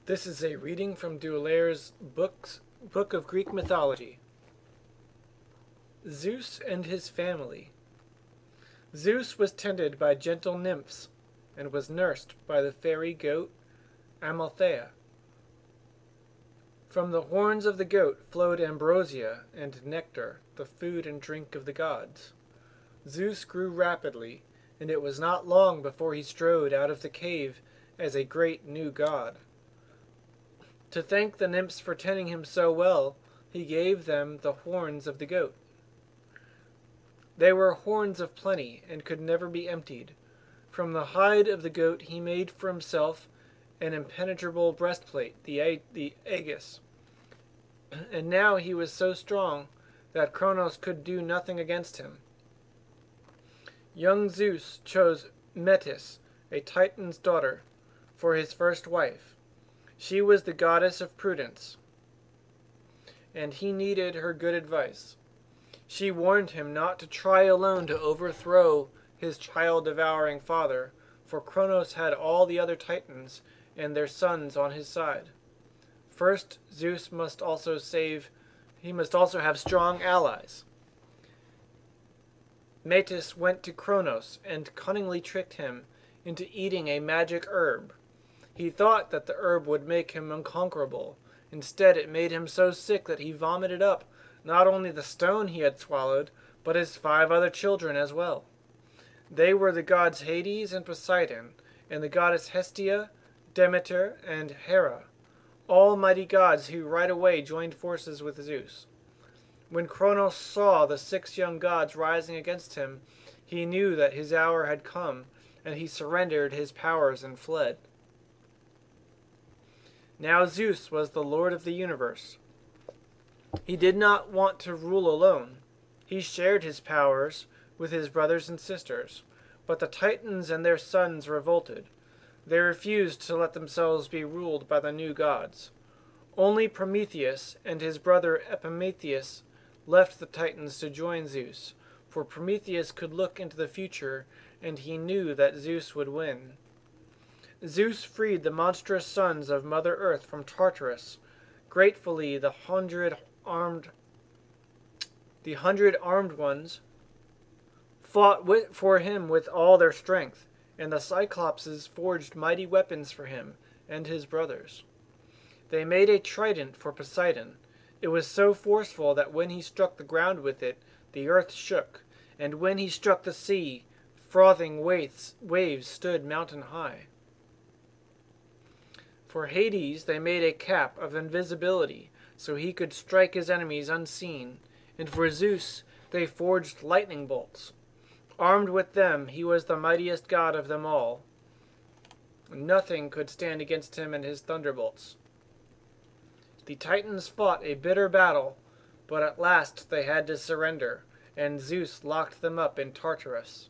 This is a reading from Daulaire's Book of Greek Mythology. Zeus and his family. Zeus was tended by gentle nymphs and was nursed by the fairy goat Amalthea. From the horns of the goat flowed ambrosia and nectar, the food and drink of the gods. Zeus grew rapidly, and it was not long before he strode out of the cave as a great new god. To thank the nymphs for tending him so well, he gave them the horns of the goat. They were horns of plenty, and could never be emptied. From the hide of the goat he made for himself an impenetrable breastplate, the aegis. And now he was so strong that Cronos could do nothing against him. Young Zeus chose Metis, a Titan's daughter, for his first wife. She was the goddess of prudence, and he needed her good advice. She warned him not to try alone to overthrow his child-devouring father, for Cronos had all the other Titans and their sons on his side. First, Zeus must also have strong allies. Metis went to Cronos and cunningly tricked him into eating a magic herb. He thought that the herb would make him unconquerable. Instead, it made him so sick that he vomited up not only the stone he had swallowed, but his 5 other children as well. They were the gods Hades and Poseidon, and the goddess Hestia, Demeter, and Hera, all mighty gods who right away joined forces with Zeus. When Cronos saw the 6 young gods rising against him, he knew that his hour had come, and he surrendered his powers and fled. Now Zeus was the Lord of the universe. He did not want to rule alone. He shared his powers with his brothers and sisters, but the Titans and their sons revolted. They refused to let themselves be ruled by the new gods. Only Prometheus and his brother Epimetheus left the Titans to join Zeus, for Prometheus could look into the future, and he knew that Zeus would win. Zeus freed the monstrous sons of Mother Earth from Tartarus. Gratefully, the hundred armed ones fought for him with all their strength, and the Cyclopses forged mighty weapons for him and his brothers. They made a trident for Poseidon. It was so forceful that when he struck the ground with it, the earth shook, and when he struck the sea, frothing waves stood mountain high. For Hades they made a cap of invisibility, so he could strike his enemies unseen, and for Zeus they forged lightning bolts. Armed with them, he was the mightiest god of them all. Nothing could stand against him and his thunderbolts. The Titans fought a bitter battle, but at last they had to surrender, and Zeus locked them up in Tartarus.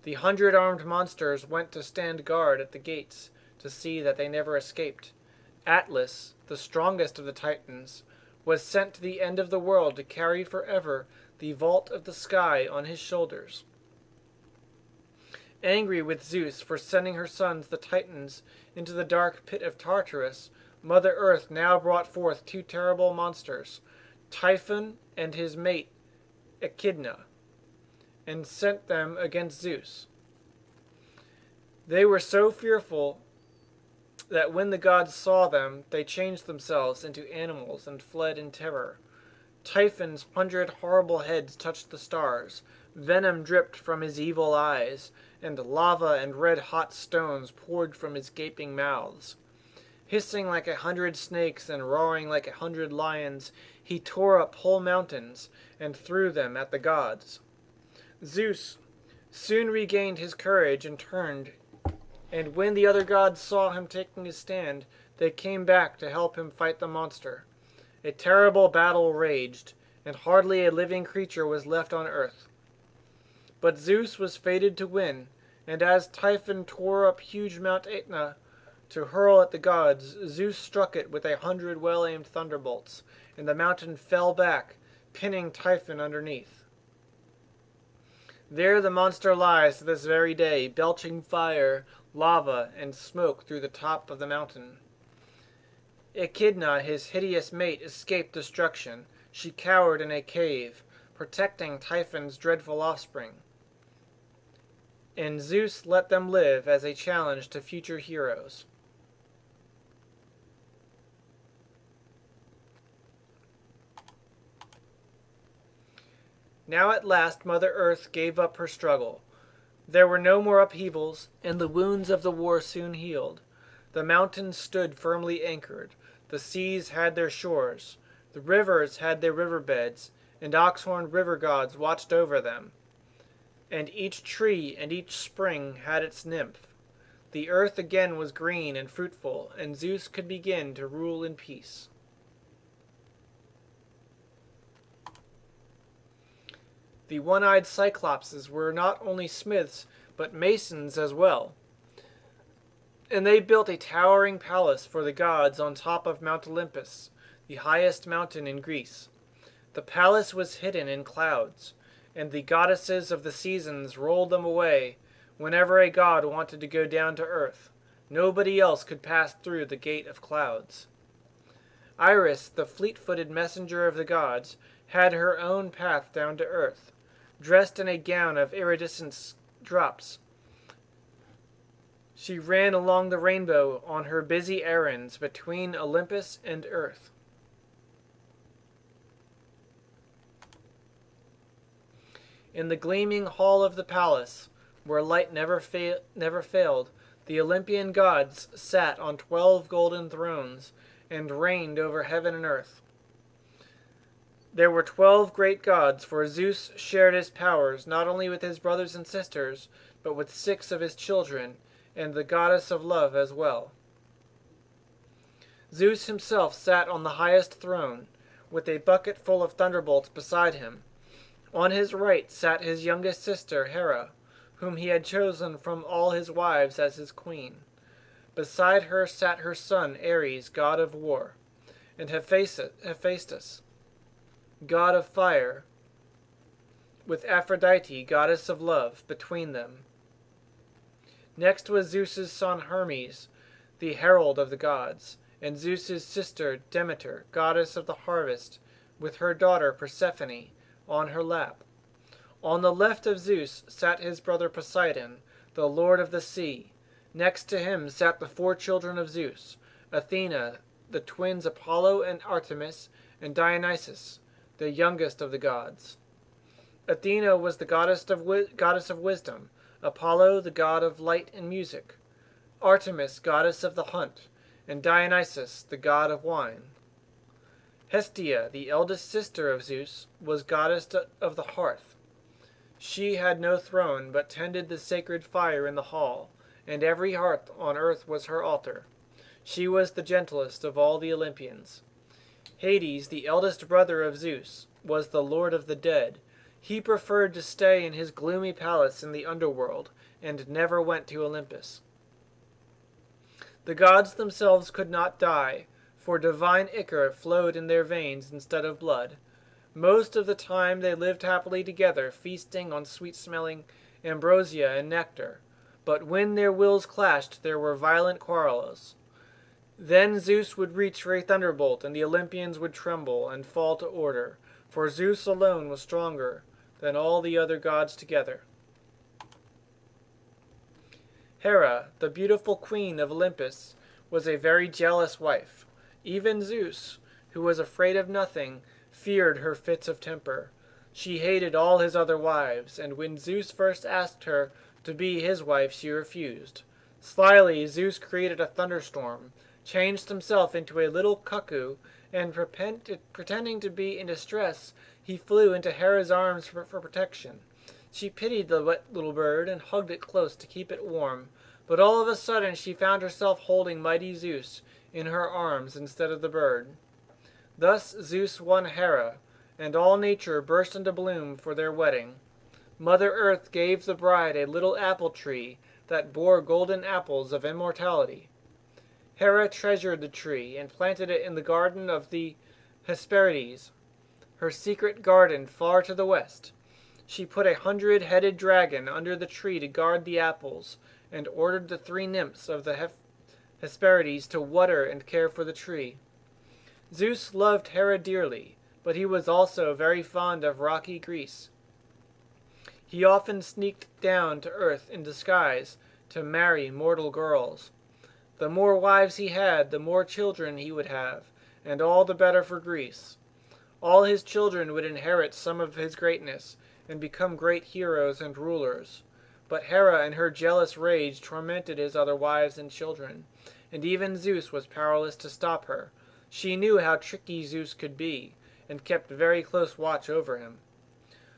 The 100 armed monsters went to stand guard at the gates, to see that they never escaped. Atlas, the strongest of the Titans, was sent to the end of the world to carry forever the vault of the sky on his shoulders. Angry with Zeus for sending her sons, the Titans, into the dark pit of Tartarus, Mother Earth now brought forth 2 terrible monsters, Typhon and his mate Echidna, and sent them against Zeus. They were so fearful that when the gods saw them, they changed themselves into animals and fled in terror. Typhon's 100 horrible heads touched the stars, venom dripped from his evil eyes, and lava and red-hot stones poured from his gaping mouths. Hissing like 100 snakes and roaring like 100 lions, he tore up whole mountains and threw them at the gods. Zeus soon regained his courage and turned, and when the other gods saw him taking his stand, they came back to help him fight the monster. A terrible battle raged, and hardly a living creature was left on earth. But Zeus was fated to win, and as Typhon tore up huge Mount Aetna to hurl at the gods, Zeus struck it with 100 well-aimed thunderbolts, and the mountain fell back, pinning Typhon underneath. There the monster lies to this very day, belching fire, lava, and smoke through the top of the mountain. Echidna, his hideous mate, escaped destruction. She cowered in a cave, protecting Typhon's dreadful offspring. And Zeus let them live as a challenge to future heroes. Now at last Mother Earth gave up her struggle. There were no more upheavals, and the wounds of the war soon healed. The mountains stood firmly anchored. The seas had their shores. The rivers had their riverbeds, and ox-horned river gods watched over them. And each tree and each spring had its nymph. The earth again was green and fruitful, and Zeus could begin to rule in peace. The one-eyed Cyclopses were not only smiths, but masons as well. And they built a towering palace for the gods on top of Mount Olympus, the highest mountain in Greece. The palace was hidden in clouds, and the goddesses of the seasons rolled them away whenever a god wanted to go down to earth. Nobody else could pass through the gate of clouds. Iris, the fleet-footed messenger of the gods, had her own path down to earth, dressed in a gown of iridescent drops. She ran along the rainbow on her busy errands between Olympus and earth. In the gleaming hall of the palace, where light never failed, the Olympian gods sat on 12 golden thrones and reigned over heaven and earth. There were 12 great gods, for Zeus shared his powers not only with his brothers and sisters, but with 6 of his children, and the goddess of love as well. Zeus himself sat on the highest throne, with a bucket full of thunderbolts beside him. On his right sat his youngest sister, Hera, whom he had chosen from all his wives as his queen. Beside her sat her son, Ares, god of war, and Hephaestus, god of fire, with Aphrodite, goddess of love, between them. Next was Zeus's son Hermes, the herald of the gods, and Zeus's sister Demeter, goddess of the harvest, with her daughter Persephone on her lap. On the left of Zeus sat his brother Poseidon, the lord of the sea. Next to him sat the 4 children of Zeus, Athena, the twins Apollo and Artemis, and Dionysus, the youngest of the gods. Athena was the goddess of wisdom, Apollo the god of light and music, Artemis goddess of the hunt, and Dionysus the god of wine. Hestia, the eldest sister of Zeus, was goddess of the hearth. She had no throne, but tended the sacred fire in the hall, and every hearth on earth was her altar. She was the gentlest of all the Olympians. Hades, the eldest brother of Zeus, was the lord of the dead. He preferred to stay in his gloomy palace in the underworld, and never went to Olympus. The gods themselves could not die, for divine ichor flowed in their veins instead of blood. Most of the time they lived happily together, feasting on sweet-smelling ambrosia and nectar. But when their wills clashed, there were violent quarrels. Then Zeus would reach for a thunderbolt, and the Olympians would tremble and fall to order, for Zeus alone was stronger than all the other gods together. Hera, the beautiful queen of Olympus, was a very jealous wife. Even Zeus, who was afraid of nothing, feared her fits of temper. She hated all his other wives, and when Zeus first asked her to be his wife, she refused. Slyly, Zeus created a thunderstorm, changed himself into a little cuckoo, and pretending to be in distress, he flew into Hera's arms for protection. She pitied the wet little bird and hugged it close to keep it warm, but all of a sudden she found herself holding mighty Zeus in her arms instead of the bird. Thus Zeus won Hera, and all nature burst into bloom for their wedding. Mother Earth gave the bride a little apple tree that bore golden apples of immortality. Hera treasured the tree and planted it in the garden of the Hesperides, her secret garden far to the west. She put 100-headed dragon under the tree to guard the apples, and ordered the 3 nymphs of the Hesperides to water and care for the tree. Zeus loved Hera dearly, but he was also very fond of rocky Greece. He often sneaked down to earth in disguise to marry mortal girls. The more wives he had, the more children he would have, and all the better for Greece. All his children would inherit some of his greatness, and become great heroes and rulers. But Hera in her jealous rage tormented his other wives and children, and even Zeus was powerless to stop her. She knew how tricky Zeus could be, and kept very close watch over him.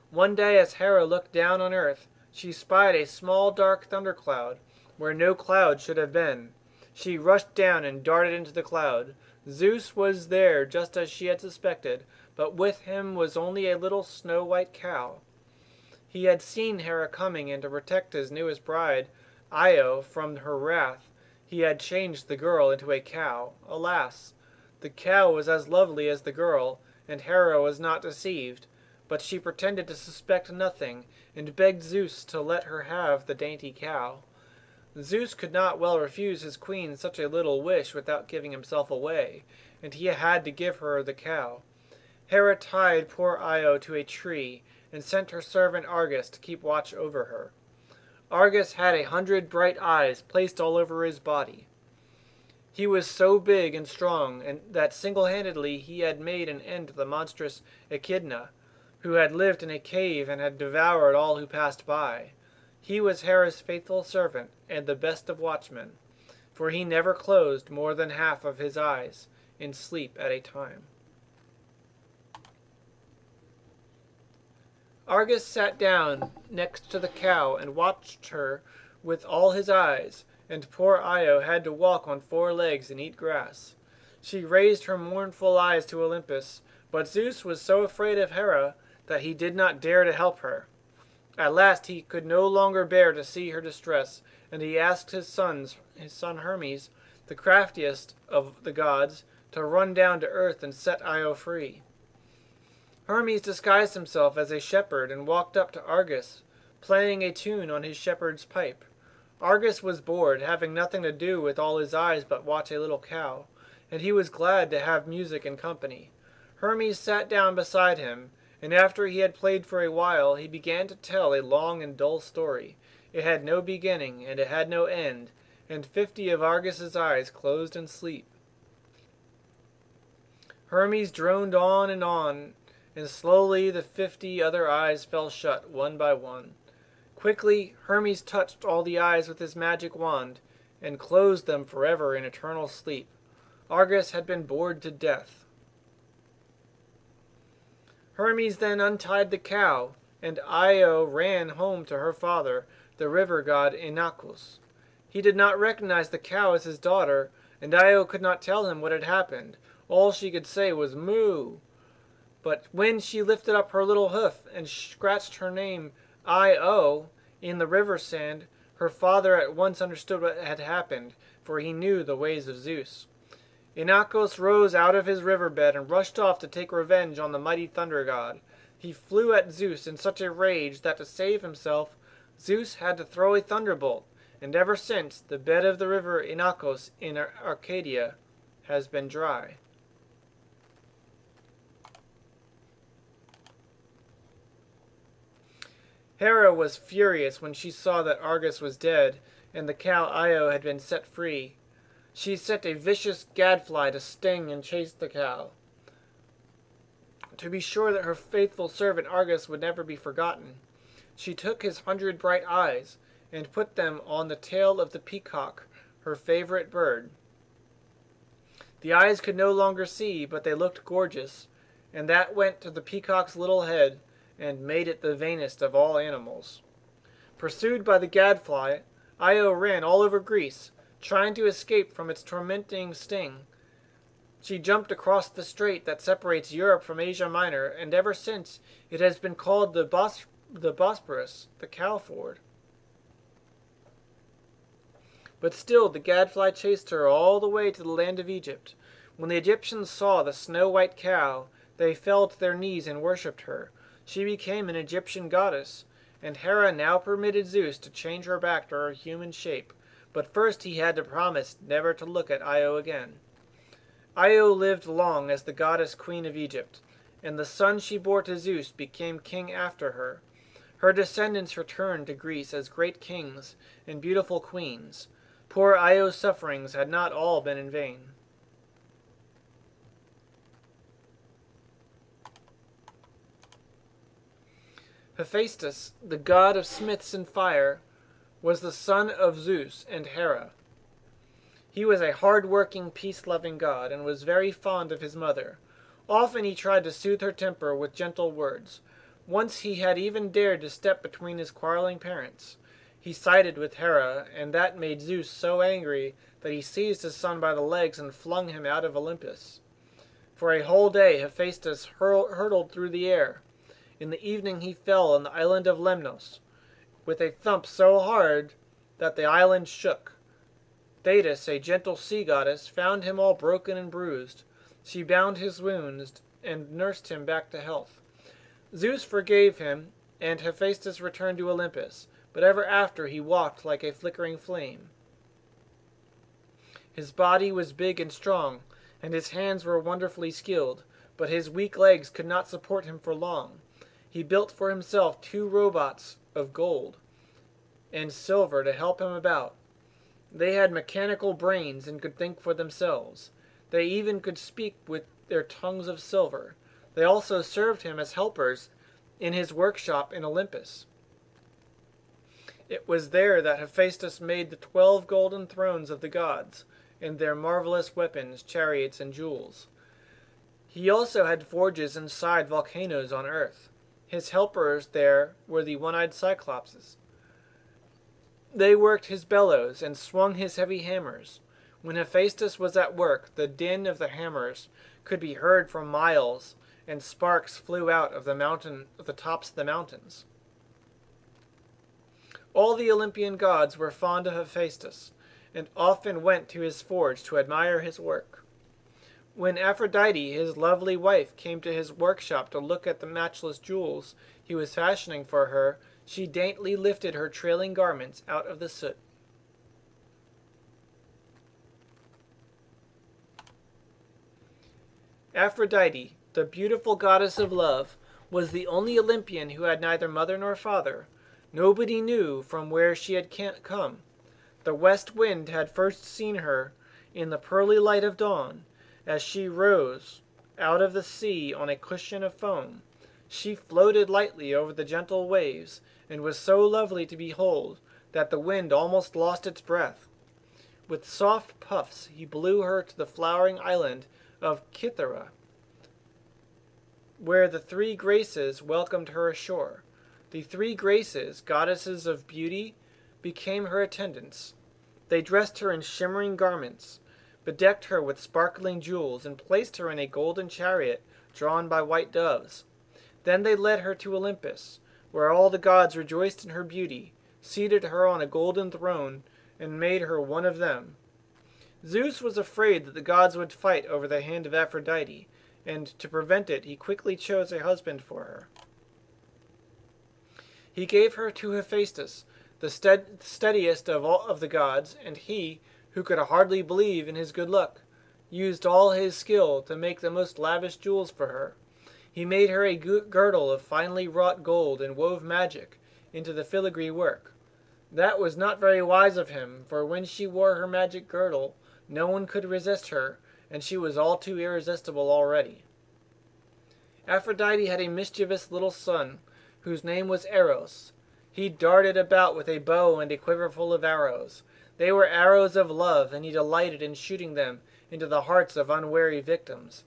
One day as Hera looked down on earth, she spied a small dark thundercloud, where no cloud should have been. She rushed down and darted into the cloud. Zeus was there just as she had suspected, but with him was only a little snow-white cow. He had seen Hera coming, and to protect his newest bride, Io, from her wrath, he had changed the girl into a cow. Alas! The cow was as lovely as the girl, and Hera was not deceived, but she pretended to suspect nothing, and begged Zeus to let her have the dainty cow. Zeus could not well refuse his queen such a little wish without giving himself away, and he had to give her the cow. Hera tied poor Io to a tree, and sent her servant Argus to keep watch over her. Argus had 100 bright eyes placed all over his body. He was so big and strong and that single-handedly he had made an end to the monstrous Echidna, who had lived in a cave and had devoured all who passed by. He was Hera's faithful servant and the best of watchmen, for he never closed more than half of his eyes in sleep at a time. Argus sat down next to the cow and watched her with all his eyes, and poor Io had to walk on 4 legs and eat grass. She raised her mournful eyes to Olympus, but Zeus was so afraid of Hera that he did not dare to help her. At last he could no longer bear to see her distress, and he asked his son Hermes, the craftiest of the gods, to run down to earth and set Io free. Hermes disguised himself as a shepherd and walked up to Argus, playing a tune on his shepherd's pipe. Argus was bored, having nothing to do with all his eyes but watch a little cow, and he was glad to have music and company. Hermes sat down beside him, and after he had played for a while, he began to tell a long and dull story. It had no beginning, and it had no end, and 50 of Argus's eyes closed in sleep. Hermes droned on, and slowly the 50 other eyes fell shut, one by one. Quickly, Hermes touched all the eyes with his magic wand, and closed them forever in eternal sleep. Argus had been bored to death. Hermes then untied the cow, and Io ran home to her father, the river god Inachus. He did not recognize the cow as his daughter, and Io could not tell him what had happened. All she could say was "moo." But when she lifted up her little hoof and scratched her name Io in the river sand, her father at once understood what had happened, for he knew the ways of Zeus. Inachus rose out of his riverbed and rushed off to take revenge on the mighty thunder god. He flew at Zeus in such a rage that to save himself, Zeus had to throw a thunderbolt, and ever since the bed of the river Inachus in Arcadia has been dry. Hera was furious when she saw that Argus was dead and the cow Io had been set free. She sent a vicious gadfly to sting and chase the cow, to be sure that her faithful servant Argus would never be forgotten. She took his 100 bright eyes and put them on the tail of the peacock, her favorite bird. The eyes could no longer see, but they looked gorgeous, and that went to the peacock's little head and made it the vainest of all animals. Pursued by the gadfly, Io ran all over Greece, trying to escape from its tormenting sting. She jumped across the strait that separates Europe from Asia Minor, and ever since it has been called the Bosporus, the cow ford. But still the gadfly chased her all the way to the land of Egypt. When the Egyptians saw the snow-white cow, they fell to their knees and worshipped her. She became an Egyptian goddess, and Hera now permitted Zeus to change her back to her human shape, but first he had to promise never to look at Io again. Io lived long as the goddess queen of Egypt, and the son she bore to Zeus became king after her. Her descendants returned to Greece as great kings and beautiful queens. Poor Io's sufferings had not all been in vain. Hephaestus, the god of smiths and fire, was the son of Zeus and Hera. He was a hard-working, peace-loving god, and was very fond of his mother. Often he tried to soothe her temper with gentle words. Once he had even dared to step between his quarreling parents. He sided with Hera, and that made Zeus so angry that he seized his son by the legs and flung him out of Olympus. For a whole day Hephaestus hurtled through the air. In the evening he fell on the island of Lemnos, with a thump so hard that the island shook. Thetis, a gentle sea goddess, found him all broken and bruised. She bound his wounds and nursed him back to health. Zeus forgave him, and Hephaestus returned to Olympus, but ever after he walked like a flickering flame. His body was big and strong, and his hands were wonderfully skilled, but his weak legs could not support him for long. He built for himself 2 robots of gold and silver to help him about. They had mechanical brains and could think for themselves. They even could speak with their tongues of silver. They also served him as helpers in his workshop in Olympus. It was there that Hephaestus made the 12 golden thrones of the gods, and their marvelous weapons, chariots, and jewels. He also had forges inside volcanoes on earth. His helpers there were the one-eyed Cyclopses. They worked his bellows and swung his heavy hammers. When Hephaestus was at work, the din of the hammers could be heard for miles, and sparks flew out of the tops of the mountains. All the Olympian gods were fond of Hephaestus, and often went to his forge to admire his work. When Aphrodite, his lovely wife, came to his workshop to look at the matchless jewels he was fashioning for her, she daintily lifted her trailing garments out of the soot. Aphrodite, the beautiful goddess of love, was the only Olympian who had neither mother nor father. Nobody knew from where she had come. The west wind had first seen her in the pearly light of dawn, as she rose out of the sea on a cushion of foam. She floated lightly over the gentle waves, and was so lovely to behold that the wind almost lost its breath. With soft puffs he blew her to the flowering island of Cythera, where the 3 Graces welcomed her ashore. The 3 Graces, goddesses of beauty, became her attendants. They dressed her in shimmering garments, bedecked her with sparkling jewels, and placed her in a golden chariot drawn by white doves. Then they led her to Olympus, where all the gods rejoiced in her beauty, seated her on a golden throne, and made her one of them. Zeus was afraid that the gods would fight over the hand of Aphrodite, and to prevent it he quickly chose a husband for her. He gave her to Hephaestus, the steadiest of all of the gods, and he, who could hardly believe in his good luck, used all his skill to make the most lavish jewels for her. He made her a girdle of finely wrought gold and wove magic into the filigree work. That was not very wise of him, for when she wore her magic girdle, no one could resist her, and she was all too irresistible already. Aphrodite had a mischievous little son, whose name was Eros. He darted about with a bow and a quiver full of arrows. They were arrows of love, and he delighted in shooting them into the hearts of unwary victims.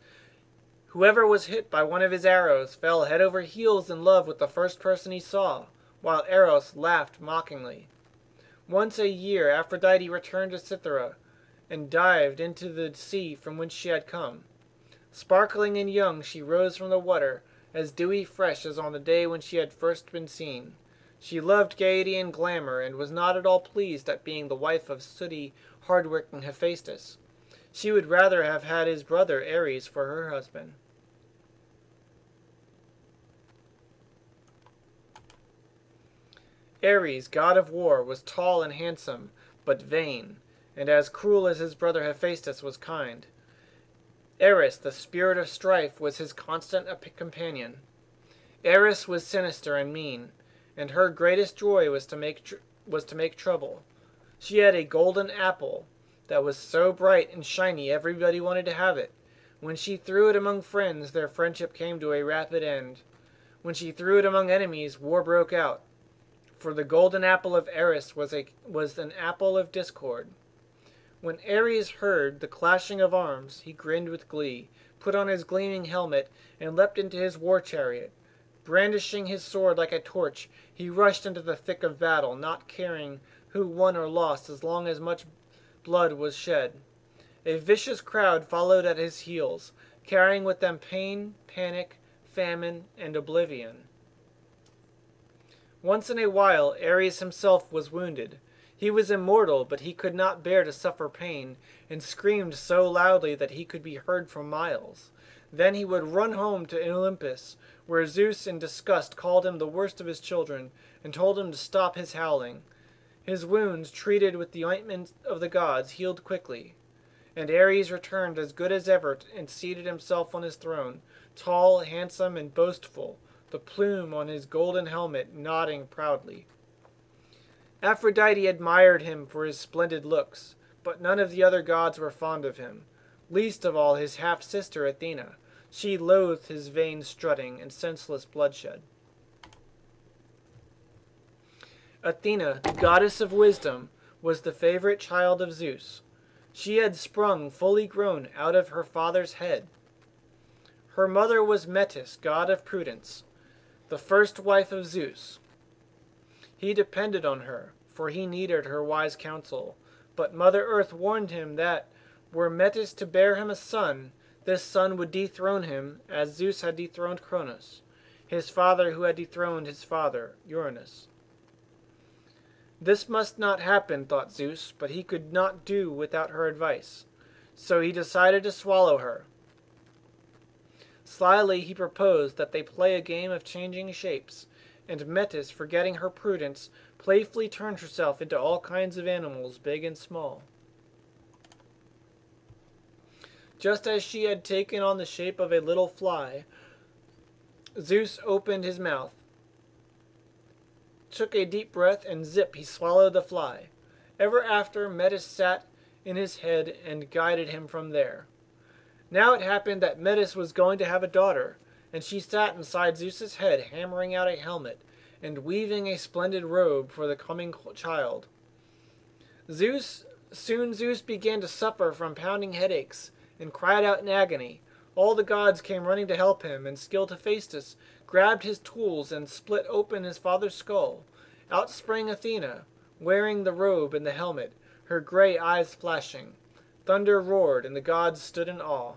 Whoever was hit by one of his arrows fell head over heels in love with the first person he saw, while Eros laughed mockingly. Once a year Aphrodite returned to Cythera, and dived into the sea from whence she had come. Sparkling and young she rose from the water, as dewy fresh as on the day when she had first been seen. She loved gaiety and glamour, and was not at all pleased at being the wife of sooty, hard-working Hephaestus. She would rather have had his brother Ares for her husband. Ares, god of war, was tall and handsome, but vain, and as cruel as his brother Hephaestus was kind. Eris, the spirit of strife, was his constant companion. Eris was sinister and mean, and her greatest joy was to make trouble. She had a golden apple that was so bright and shiny everybody wanted to have it. When she threw it among friends, their friendship came to a rapid end. When she threw it among enemies, war broke out. For the golden apple of Eris was an apple of discord. When Ares heard the clashing of arms, he grinned with glee, put on his gleaming helmet, and leapt into his war chariot. Brandishing his sword like a torch, he rushed into the thick of battle, not caring who won or lost as long as much blood was shed. A vicious crowd followed at his heels, carrying with them pain, panic, famine, and oblivion. Once in a while, Ares himself was wounded. He was immortal, but he could not bear to suffer pain, and screamed so loudly that he could be heard for miles. Then he would run home to Olympus, where Zeus in disgust called him the worst of his children, and told him to stop his howling. His wounds, treated with the ointment of the gods, healed quickly. And Ares returned as good as ever and seated himself on his throne, tall, handsome, and boastful, the plume on his golden helmet nodding proudly. Aphrodite admired him for his splendid looks, but none of the other gods were fond of him, least of all his half-sister Athena. She loathed his vain strutting and senseless bloodshed. Athena, the goddess of wisdom, was the favorite child of Zeus. She had sprung fully grown out of her father's head. Her mother was Metis, god of prudence, the first wife of Zeus. He depended on her, for he needed her wise counsel. But Mother Earth warned him that, were Metis to bear him a son, this son would dethrone him, as Zeus had dethroned Cronus, his father who had dethroned his father, Uranus. This must not happen, thought Zeus, but he could not do without her advice. So he decided to swallow her. Slyly he proposed that they play a game of changing shapes, and Metis, forgetting her prudence, playfully turned herself into all kinds of animals, big and small. Just as she had taken on the shape of a little fly, Zeus opened his mouth, took a deep breath, and zip, he swallowed the fly. Ever after, Metis sat in his head and guided him from there. Now it happened that Metis was going to have a daughter, and she sat inside Zeus's head, hammering out a helmet and weaving a splendid robe for the coming child. Soon Zeus began to suffer from pounding headaches and cried out in agony. All the gods came running to help him, and skilled Hephaestus grabbed his tools and split open his father's skull. Out sprang Athena, wearing the robe and the helmet, her gray eyes flashing. Thunder roared, and the gods stood in awe.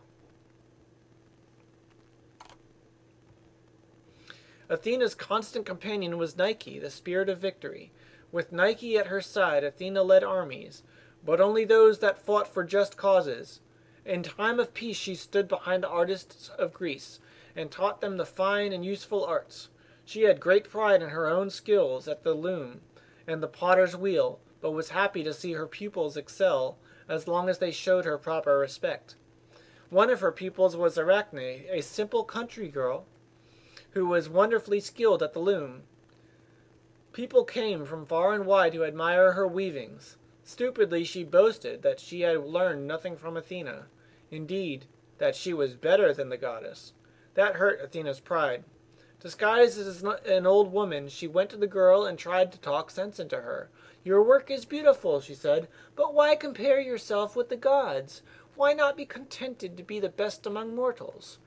Athena's constant companion was Nike, the spirit of victory. With Nike at her side, Athena led armies, but only those that fought for just causes. In time of peace she stood behind the artists of Greece, and taught them the fine and useful arts. She had great pride in her own skills at the loom and the potter's wheel, but was happy to see her pupils excel as long as they showed her proper respect. One of her pupils was Arachne, a simple country girl who was wonderfully skilled at the loom. People came from far and wide to admire her weavings. Stupidly she boasted that she had learned nothing from Athena. Indeed, that she was better than the goddess. That hurt Athena's pride. Disguised as an old woman, she went to the girl and tried to talk sense into her. "Your work is beautiful," she said, "but why compare yourself with the gods? Why not be contented to be the best among mortals?"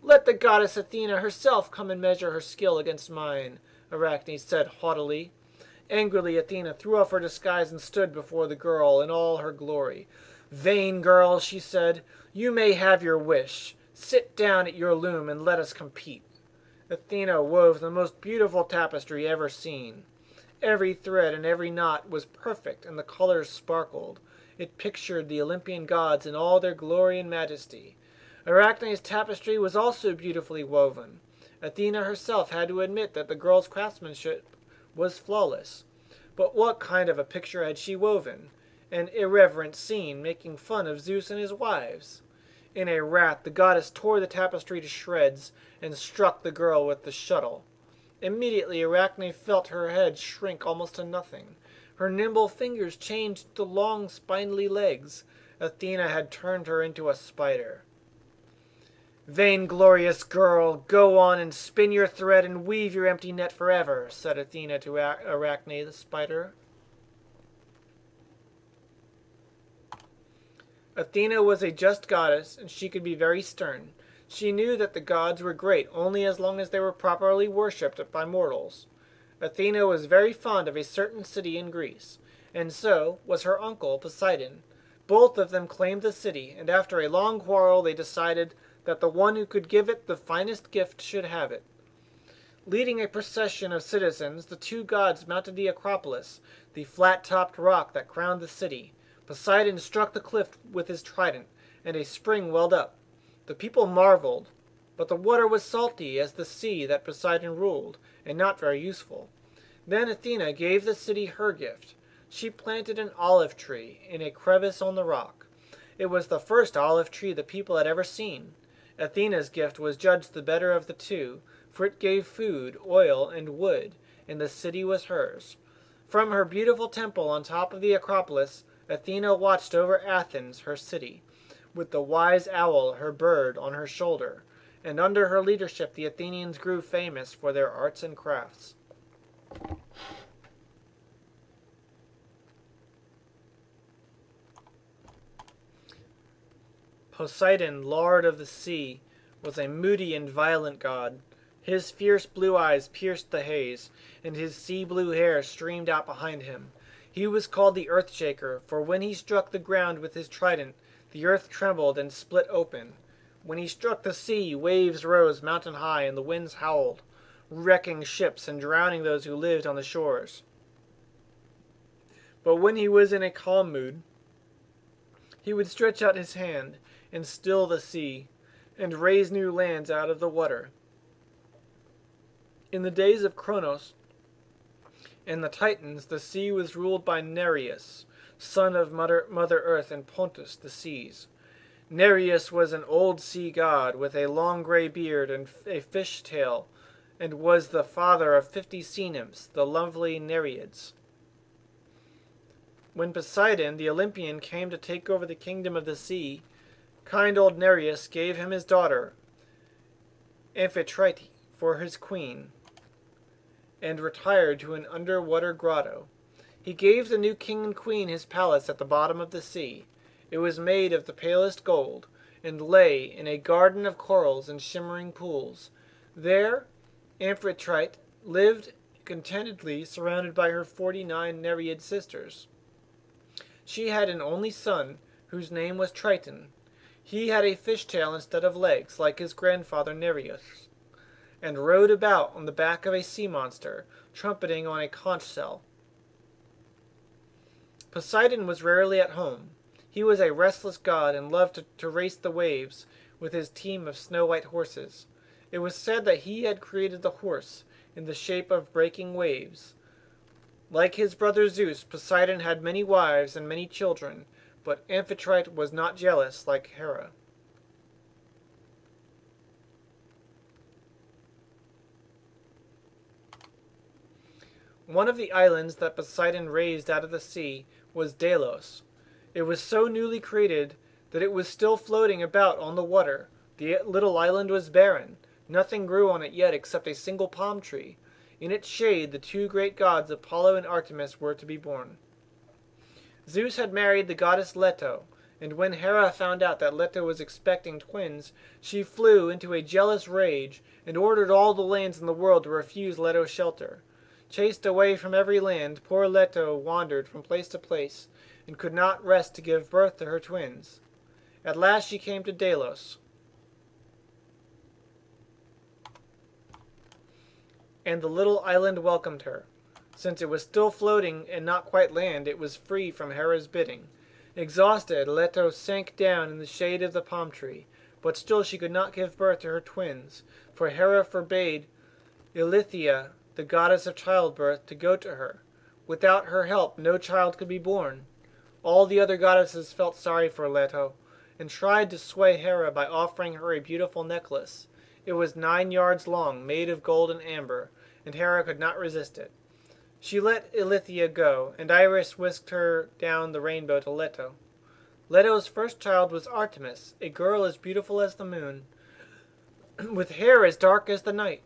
"Let the goddess Athena herself come and measure her skill against mine," Arachne said haughtily. Angrily Athena threw off her disguise and stood before the girl in all her glory. "Vain girl," she said, "you may have your wish. Sit down at your loom and let us compete." Athena wove the most beautiful tapestry ever seen. Every thread and every knot was perfect, and the colors sparkled. It pictured the Olympian gods in all their glory and majesty. Arachne's tapestry was also beautifully woven. Athena herself had to admit that the girl's craftsmanship was flawless. But what kind of a picture had she woven? An irreverent scene making fun of Zeus and his wives. In a wrath, the goddess tore the tapestry to shreds and struck the girl with the shuttle. Immediately Arachne felt her head shrink almost to nothing. Her nimble fingers changed to long spindly legs. Athena had turned her into a spider. "Vainglorious girl, go on and spin your thread and weave your empty net forever," said Athena to Arachne the spider. Athena was a just goddess, and she could be very stern. She knew that the gods were great only as long as they were properly worshipped by mortals. Athena was very fond of a certain city in Greece, and so was her uncle Poseidon. Both of them claimed the city, and after a long quarrel they decided that the one who could give it the finest gift should have it. Leading a procession of citizens, the two gods mounted the Acropolis, the flat-topped rock that crowned the city. Poseidon struck the cliff with his trident, and a spring welled up. The people marveled, but the water was salty as the sea that Poseidon ruled, and not very useful. Then Athena gave the city her gift. She planted an olive tree in a crevice on the rock. It was the first olive tree the people had ever seen. Athena's gift was judged the better of the two, for it gave food, oil, and wood, and the city was hers. From her beautiful temple on top of the Acropolis, Athena watched over Athens, her city, with the wise owl, her bird, on her shoulder, and under her leadership the Athenians grew famous for their arts and crafts. Poseidon, lord of the sea, was a moody and violent god. His fierce blue eyes pierced the haze, and his sea-blue hair streamed out behind him. He was called the Earth-shaker, for when he struck the ground with his trident, the earth trembled and split open. When he struck the sea, waves rose mountain high, and the winds howled, wrecking ships and drowning those who lived on the shores. But when he was in a calm mood, he would stretch out his hand and still the sea, and raise new lands out of the water. In the days of Kronos and the Titans, the sea was ruled by Nereus, son of Mother Earth and Pontus, the seas. Nereus was an old sea god with a long gray beard and a fish tail, and was the father of 50 sea nymphs, the lovely Nereids. When Poseidon, the Olympian, came to take over the kingdom of the sea, kind old Nereus gave him his daughter, Aphrodite, for his queen, and retired to an underwater grotto. He gave the new king and queen his palace at the bottom of the sea. It was made of the palest gold, and lay in a garden of corals and shimmering pools. There Aphrodite lived contentedly, surrounded by her 49 Nereid sisters. She had an only son, whose name was Triton. He had a fishtail instead of legs, like his grandfather Nereus, and rode about on the back of a sea monster, trumpeting on a conch shell. Poseidon was rarely at home. He was a restless god and loved to race the waves with his team of snow-white horses. It was said that he had created the horse in the shape of breaking waves. Like his brother Zeus, Poseidon had many wives and many children, but Aphrodite was not jealous like Hera. One of the islands that Poseidon raised out of the sea was Delos. It was so newly created that it was still floating about on the water. The little island was barren. Nothing grew on it yet except a single palm tree. In its shade the two great gods Apollo and Artemis were to be born. Zeus had married the goddess Leto, and when Hera found out that Leto was expecting twins, she flew into a jealous rage and ordered all the lands in the world to refuse Leto shelter. Chased away from every land, poor Leto wandered from place to place, and could not rest to give birth to her twins. At last she came to Delos, and the little island welcomed her. Since it was still floating and not quite land, it was free from Hera's bidding. Exhausted, Leto sank down in the shade of the palm tree, but still she could not give birth to her twins, for Hera forbade Eileithyia, the goddess of childbirth, to go to her. Without her help no child could be born. All the other goddesses felt sorry for Leto, and tried to sway Hera by offering her a beautiful necklace. It was 9 yards long, made of gold and amber, and Hera could not resist it. She let Ilithyia go, and Iris whisked her down the rainbow to Leto. Leto's first child was Artemis, a girl as beautiful as the moon, with hair as dark as the night.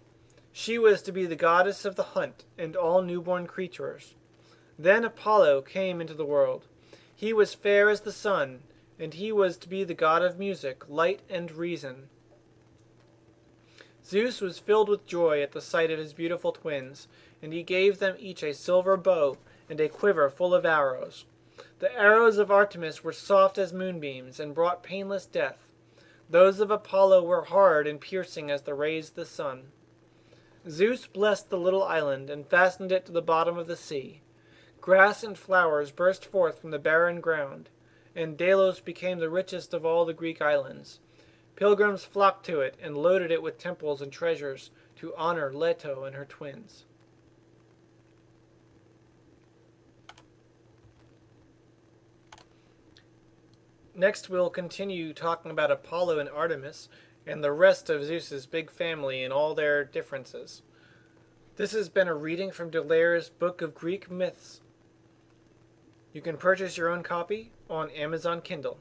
She was to be the goddess of the hunt and all newborn creatures. Then Apollo came into the world. He was fair as the sun, and he was to be the god of music, light, and reason. Zeus was filled with joy at the sight of his beautiful twins, and he gave them each a silver bow and a quiver full of arrows. The arrows of Artemis were soft as moonbeams and brought painless death. Those of Apollo were hard and piercing as the rays of the sun. Zeus blessed the little island and fastened it to the bottom of the sea. Grass and flowers burst forth from the barren ground, and Delos became the richest of all the Greek islands. Pilgrims flocked to it and loaded it with temples and treasures to honor Leto and her twins. Next, we'll continue talking about Apollo and Artemis and the rest of Zeus's big family and all their differences. This has been a reading from Daulaire's Book of Greek Myths. You can purchase your own copy on Amazon Kindle.